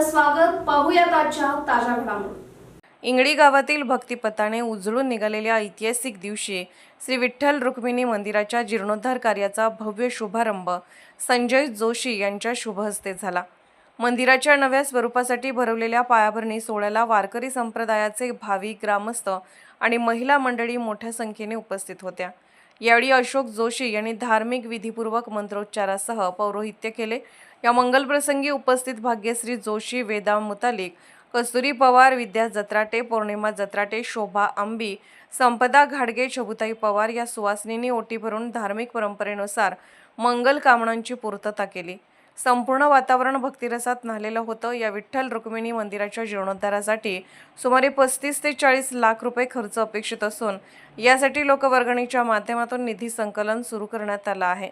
आपलं स्वागत. पाहूयात आजच्या ताज्या घडामोडी. इंगळी गावातील भक्तिपथाने उजळून निघालेल्या ऐतिहासिक दिवशी श्री विठ्ठल रुक्मिणी मंदिराच्या जीर्णोद्धार कार्याचा भव्य शुभारंभ संजय जोशी यांच्या शुभहस्ते झाला. मंदिराच्या नव्या स्वरूपासाठी भरवलेल्या पायाभरणी सोहळ्याला वारकरी संप्रदायाचे भाविक, ग्रामस्थ आणि महिला मंडळी मोठ्या संख्येने उपस्थित होत्या. यावेळी अशोक जोशी यांनी धार्मिक विधीपूर्वक मंत्रोच्चारासह पौरोहित्य केले. या मंगलप्रसंगी उपस्थित भाग्यश्री जोशी, वेदा मुतालिक, कस्तुरी पवार, विद्या जत्राटे, पौर्णिमा जत्राटे, शोभा आंबी, संपदा घाडगे, छबुताई पवार या सुवासिनींनी ओटी भरून धार्मिक परंपरेनुसार मंगल कामनांची पूर्तता केली. संपूर्ण वातावरण भक्तिरसात न्हालेलं होतं. या विठ्ठल रुक्मिणी मंदिराच्या जीर्णोद्धारासाठी सुमारे 35 ते 40 लाख रुपये खर्च अपेक्षित असून यासाठी लोकवर्गणीच्या माध्यमातून निधी संकलन सुरू करण्यात आलं आहे.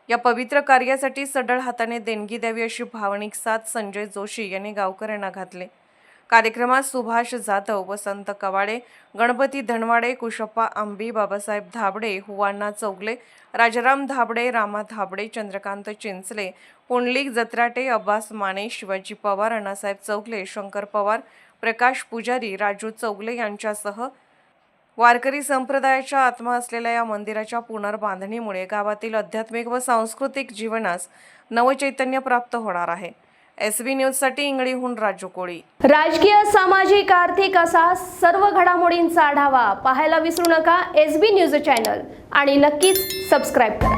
या पवित्र कार्यासाठी सढळ हाताने देणगी द्यावी अशी भावनिक साथ संजय जोशी यांनी गावकऱ्यांना घातले. कार्यक्रमात सुभाष जाधव, वसंत कवाडे, गणपती धनवाडे, कुशप्पा आंबी, बाबासाहेब धाबडे, हुवाना चौगले, राजाराम धाबडे, रामा धाबडे, चंद्रकांत चिंचले, पुंडलिक जत्राटे, अब्बास माने, शिवाजी पवार, अण्णासाहेब चौगले, शंकर पवार, प्रकाश पुजारी, राजू चौगले यांच्यासह वारकरी संप्रदायाचा आत्मा असलेल्या या मंदिराच्या पुनर्बांधणीमुळे गावातील आध्यात्मिक व सांस्कृतिक जीवनास नवचैतन्य प्राप्त होणार आहे. SB न्यूजसाठी इंगळीहून राजू कोळी. राजकीय, सामाजिक, आर्थिक असा सर्व घडामोडींचा आढावा पाहायला विसरू नका SB न्यूज चॅनल आणि नक्कीच सबस्क्राईब करा.